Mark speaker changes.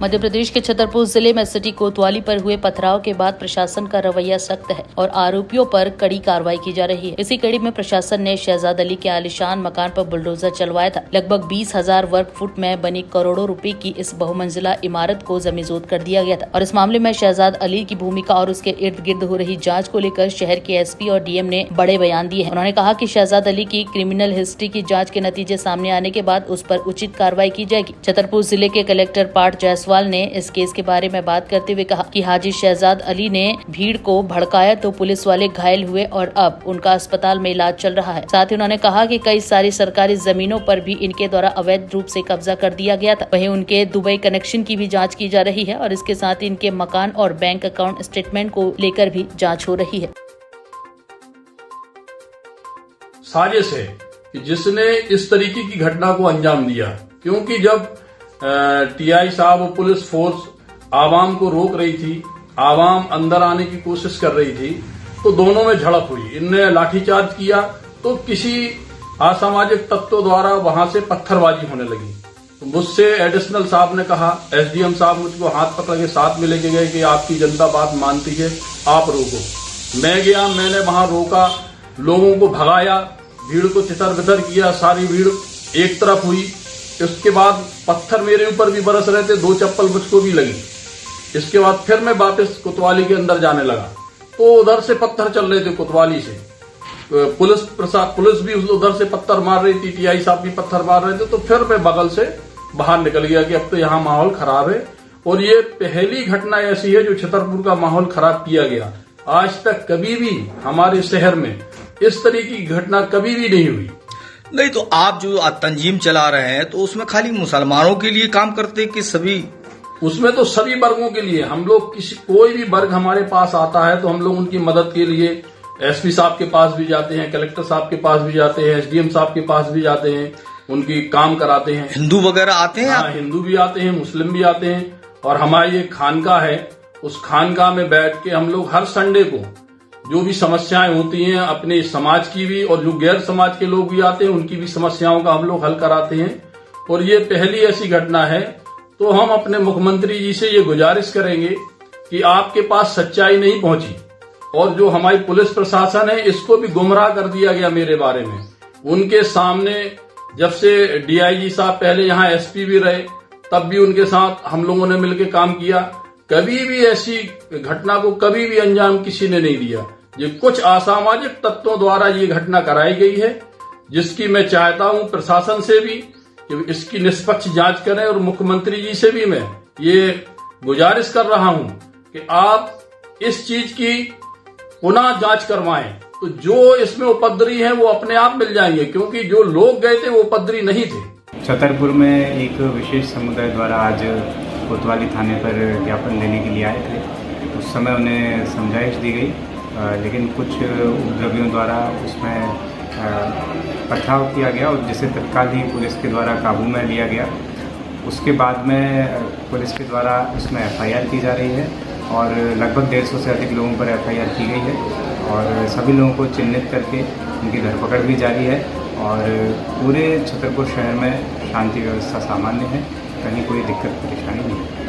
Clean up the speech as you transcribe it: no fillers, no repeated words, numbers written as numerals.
Speaker 1: मध्य प्रदेश के छतरपुर जिले में सिटी कोतवाली पर हुए पथराव के बाद प्रशासन का रवैया सख्त है और आरोपियों पर कड़ी कार्रवाई की जा रही है। इसी कड़ी में प्रशासन ने शहजाद अली के आलीशान मकान पर बुलडोजर चलवाया था। लगभग 20,000 वर्ग फुट में बनी करोड़ों रुपए की इस बहुमंजिला इमारत को जमीजोत कर दिया गया था और इस मामले में शहजाद अली की भूमिका और उसके इर्द गिर्द हो रही जाँच को लेकर शहर के एसपी और डीएम ने बड़े बयान दिए हैं। उन्होंने कहा कि शहजाद अली की क्रिमिनल हिस्ट्री की जाँच के नतीजे सामने आने के बाद उस पर उचित कार्रवाई की जाएगी। छतरपुर जिले के कलेक्टर पार्थ जायसवाल ने इस केस के बारे में बात करते हुए कहा कि हाजी शहजाद अली ने भीड़ को भड़काया तो पुलिस वाले घायल हुए और अब उनका अस्पताल में इलाज चल रहा है। साथ ही उन्होंने कहा कि कई सारी सरकारी जमीनों पर भी इनके द्वारा अवैध रूप से कब्जा कर दिया गया था। वहीं उनके दुबई कनेक्शन की भी जांच की जा रही है और इसके साथ ही इनके मकान और बैंक अकाउंट स्टेटमेंट को लेकर भी जांच हो रही है।
Speaker 2: साजिश है कि जिसने इस तरीके की घटना को अंजाम दिया, क्योंकि जब टीआई साहब और पुलिस फोर्स आवाम को रोक रही थी, आवाम अंदर आने की कोशिश कर रही थी, तो दोनों में झड़प हुई। इनने लाठीचार्ज किया तो किसी असामाजिक तत्वों द्वारा वहां से पत्थरबाजी होने लगी। तो मुझसे एडिशनल साहब ने कहा, एसडीएम साहब मुझको हाथ पकड़ के साथ में लेके गए कि आपकी जनता बात मानती है, आप रोको। मैं गया, मैंने वहां रोका, लोगों को भगाया, भीड़ को तितर बितर किया, सारी भीड़ एक तरफ हुई। इसके बाद पत्थर मेरे ऊपर भी बरस रहे थे, 2 चप्पल मुझको भी लगी। इसके बाद फिर मैं वापस कोतवाली के अंदर जाने लगा तो उधर से पत्थर चल रहे थे कोतवाली से। पुलिस भी उधर से पत्थर मार रही थी, टीआई साहब भी पत्थर मार रहे थे। तो फिर मैं बगल से बाहर निकल गया कि अब तो यहाँ माहौल खराब है। और ये पहली घटना ऐसी है जो छतरपुर का माहौल खराब किया गया। आज तक कभी भी हमारे शहर में इस तरीके की घटना कभी भी नहीं हुई।
Speaker 3: नहीं, तो आप जो तंजीम चला रहे हैं तो उसमें खाली मुसलमानों के लिए काम करते कि सभी?
Speaker 2: उसमें तो सभी वर्गों के लिए। हम लोग कोई भी वर्ग हमारे पास आता है तो हम लोग उनकी मदद के लिए एसपी साहब के पास भी जाते हैं, कलेक्टर साहब के पास भी जाते हैं, एसडीएम साहब के पास भी जाते हैं, उनकी काम कराते हैं।
Speaker 3: हिंदू वगैरह आते हैं?
Speaker 2: हाँ, हिंदू भी आते हैं, मुस्लिम भी आते हैं। और हमारी एक खानकाह है, उस खानकाह में बैठ के हम लोग हर संडे को जो भी समस्याएं होती हैं अपने समाज की भी और जो गैर समाज के लोग भी आते हैं उनकी भी समस्याओं का हम लोग हल कराते हैं। और ये पहली ऐसी घटना है। तो हम अपने मुख्यमंत्री जी से ये गुजारिश करेंगे कि आपके पास सच्चाई नहीं पहुंची और जो हमारी पुलिस प्रशासन है इसको भी गुमराह कर दिया गया मेरे बारे में। उनके सामने जब से डीआईजी साहब पहले यहाँ एसपी भी रहे तब भी उनके साथ हम लोगों ने मिलकर काम किया। कभी भी ऐसी घटना को कभी भी अंजाम किसी ने नहीं दिया। ये कुछ असामाजिक तत्वों द्वारा ये घटना कराई गई है, जिसकी मैं चाहता हूं प्रशासन से भी कि इसकी निष्पक्ष जांच करें और मुख्यमंत्री जी से भी मैं ये गुजारिश कर रहा हूं कि आप इस चीज की पुनः जांच करवाएं। तो जो इसमें उपद्रवी हैं वो अपने आप मिल जाएंगे, क्योंकि जो लोग गए थे वो उपद्रवी नहीं थे।
Speaker 4: छतरपुर में एक विशेष समुदाय द्वारा आज कोतवाली थाने पर ज्ञापन देने के लिए आए थे। उस समय उन्हें समझाइश दी गई, लेकिन कुछ उपद्रवियों द्वारा उसमें पथराव किया गया और जिसे तत्काल ही पुलिस के द्वारा काबू में लिया गया। उसके बाद में पुलिस के द्वारा उसमें एफआईआर की जा रही है और लगभग 150 से अधिक लोगों पर एफआईआर की गई है और सभी लोगों को चिन्हित करके उनकी धरपकड़ भी जारी है। और पूरे छतरपुर शहर में शांति व्यवस्था सामान्य है, कहीं कोई दिक्कत परेशानी नहीं है।